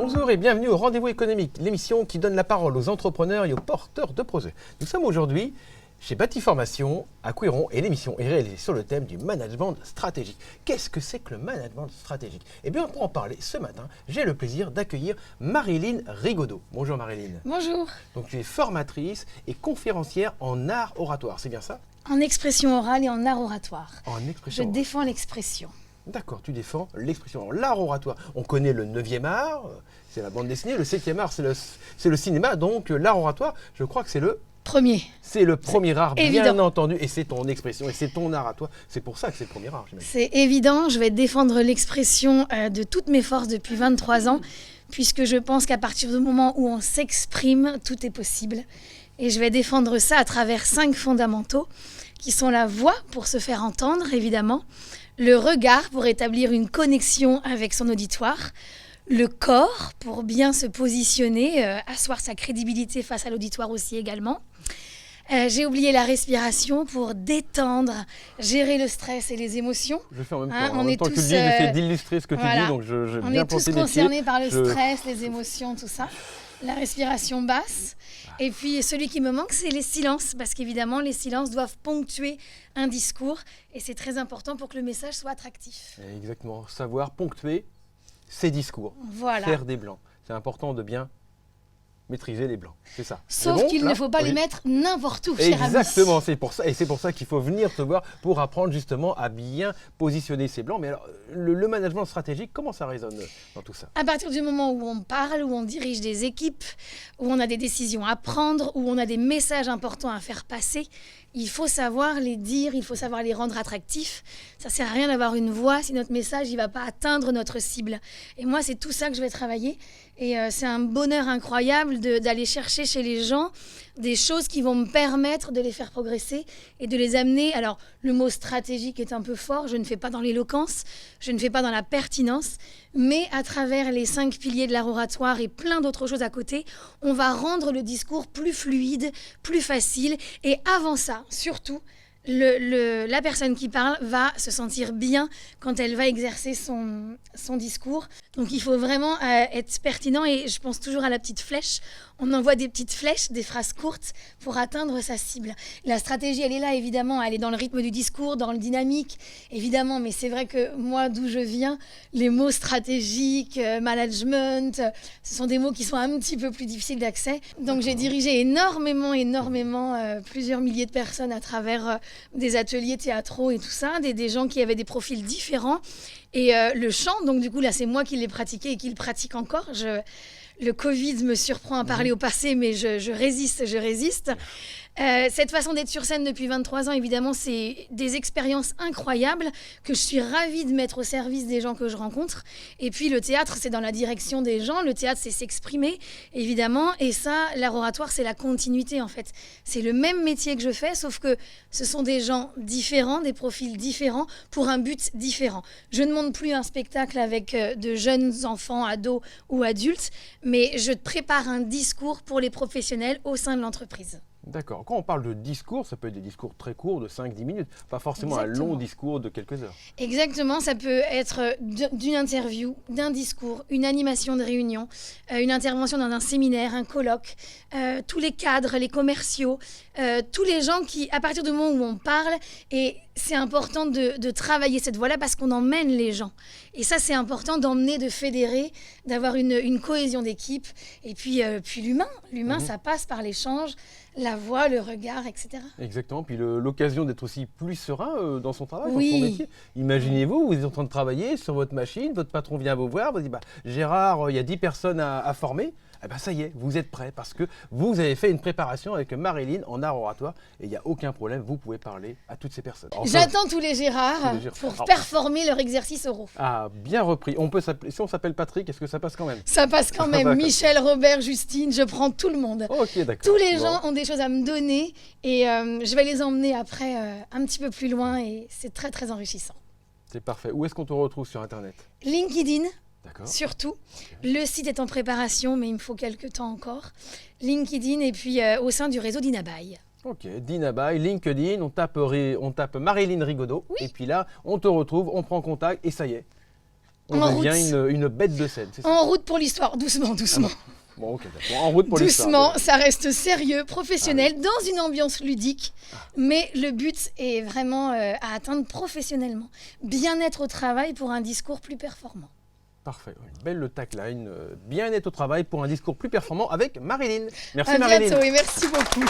Bonjour et bienvenue au Rendez-vous économique, l'émission qui donne la parole aux entrepreneurs et aux porteurs de projets. Nous sommes aujourd'hui chez Batiformation à Couéron et l'émission est réalisée sur le thème du management stratégique. Qu'est-ce que c'est que le management stratégique? Eh bien, pour en parler ce matin, j'ai le plaisir d'accueillir Marilyn Rigaudot. Bonjour Marilyn. Bonjour. Donc tu es formatrice et conférencière en art oratoire, c'est bien ça? En expression orale et en art oratoire. En expression Je orale. défends l'expression. D'accord, tu défends l'expression. L'art oratoire, on connaît le 9e art, c'est la bande dessinée, le 7e art, c'est le cinéma, donc l'art oratoire, je crois que c'est le premier art, évident. bien entendu, et c'est ton expression, et c'est ton art à toi, c'est pour ça que c'est le premier art, j'imagine. C'est évident, je vais défendre l'expression de toutes mes forces depuis 23 ans, puisque je pense qu'à partir du moment où on s'exprime, tout est possible. Et je vais défendre ça à travers 5 fondamentaux, qui sont la voix pour se faire entendre, évidemment, le regard pour établir une connexion avec son auditoire, le corps pour bien se positionner, asseoir sa crédibilité face à l'auditoire aussi également. J'ai oublié la respiration pour détendre, gérer le stress et les émotions. Je fais en même temps, on est que tu tous, dis, j'essaie d'illustrer ce que tu dis, donc je on bien est tous planter les concernés pieds. par le stress, les émotions, tout ça. La respiration basse. Et puis celui qui me manque, c'est les silences, parce qu'évidemment, les silences doivent ponctuer un discours, et c'est très important pour que le message soit attractif. Exactement, savoir ponctuer ses discours, Voilà. faire des blancs. C'est important de bien maîtriser les blancs, c'est ça. Sauf C'est bon, qu'il là ne faut pas Oui. les mettre n'importe où, cher ami. Exactement, c'est pour ça, et c'est pour ça qu'il faut venir te voir pour apprendre justement à bien positionner ces blancs. Mais alors, le management stratégique, comment ça résonne dans tout ça? À partir du moment où on parle, où on dirige des équipes, où on a des décisions à prendre, où on a des messages importants à faire passer, il faut savoir les dire, il faut savoir les rendre attractifs. Ça sert à rien d'avoir une voix si notre message ne va pas atteindre notre cible. Et moi, c'est tout ça que je vais travailler. Et c'est un bonheur incroyable d'aller chercher chez les gens des choses qui vont me permettre de les faire progresser et de les amener. Alors, le mot stratégique est un peu fort, je ne fais pas dans l'éloquence, je ne fais pas dans la pertinence, mais à travers les 5 piliers de l'art oratoire et plein d'autres choses à côté, on va rendre le discours plus fluide, plus facile. Et avant ça, surtout, la personne qui parle va se sentir bien quand elle va exercer son discours. Donc il faut vraiment être pertinent, et je pense toujours à la petite flèche. On envoie des petites flèches, des phrases courtes pour atteindre sa cible. La stratégie, elle est là, évidemment. Elle est dans le rythme du discours, dans le dynamique, évidemment. Mais c'est vrai que moi, d'où je viens, les mots stratégique, management, ce sont des mots qui sont un petit peu plus difficiles d'accès. Donc j'ai dirigé énormément, plusieurs milliers de personnes à travers des ateliers théâtraux et tout ça, des gens qui avaient des profils différents. Et le chant, donc du coup, là, c'est moi qui l'ai pratiqué et qui le pratique encore. Le Covid me surprend à parler au passé, mais je résiste. Cette façon d'être sur scène depuis 23 ans, évidemment, c'est des expériences incroyables que je suis ravie de mettre au service des gens que je rencontre. Et puis le théâtre, c'est dans la direction des gens. Le théâtre, c'est s'exprimer, évidemment. Et ça, l'art oratoire, c'est la continuité, en fait. C'est le même métier que je fais, sauf que ce sont des gens différents, des profils différents, pour un but différent. Je ne monte plus un spectacle avec de jeunes enfants, ados ou adultes, mais je prépare un discours pour les professionnels au sein de l'entreprise. D'accord. Quand on parle de discours, ça peut être des discours très courts de 5-10 minutes, pas forcément un long discours de quelques heures. Exactement, ça peut être d'une interview, d'un discours, une animation de réunion, une intervention dans un séminaire, un colloque, tous les cadres, les commerciaux, tous les gens qui, à partir du moment où on parle, et c'est important de travailler cette voie-là parce qu'on emmène les gens. Et ça, c'est important d'emmener, de fédérer, d'avoir une cohésion d'équipe. Et puis l'humain, ça passe par l'échange, la voix, le regard, etc. Exactement, puis l'occasion d'être aussi plus serein dans son travail, Oui. dans son métier. Imaginez-vous, vous êtes en train de travailler sur votre machine, votre patron vient vous voir, vous dit Gérard, il y a 10 personnes à former. Eh ben ça y est, vous êtes prêt parce que vous avez fait une préparation avec Marilyn en art oratoire et il n'y a aucun problème, vous pouvez parler à toutes ces personnes. Enfin, J'attends tous les Gérards pour performer leur exercice oraux. Ah, bien repris. On peut s'appeler, si on s'appelle Patrick, est-ce que ça passe quand même? Ça passe quand même. Michel, Robert, Justine, je prends tout le monde. Ok, d'accord. Tous les gens ont des choses à me donner et je vais les emmener après un petit peu plus loin et c'est très très enrichissant. C'est parfait. Où est-ce qu'on te retrouve sur Internet? LinkedIn. D'accord. Surtout. Okay. Le site est en préparation, mais il me faut quelques temps encore. LinkedIn et puis au sein du réseau Dinabaye. Ok, Dinabaye, LinkedIn, on tape Marilyn Rigaudot. Oui. Et puis là, on te retrouve, on prend contact et ça y est. on En devient une bête de scène, c'est ça? En route pour l'histoire, doucement, doucement. Bon, ok, d'accord. En route pour l'histoire. Doucement, ça reste sérieux, professionnel, dans une ambiance ludique, mais le but est vraiment à atteindre professionnellement. Bien-être au travail pour un discours plus performant. Parfait, une belle tagline, bien-être au travail pour un discours plus performant avec Marilyn. Merci À Marilyn. bientôt et merci beaucoup.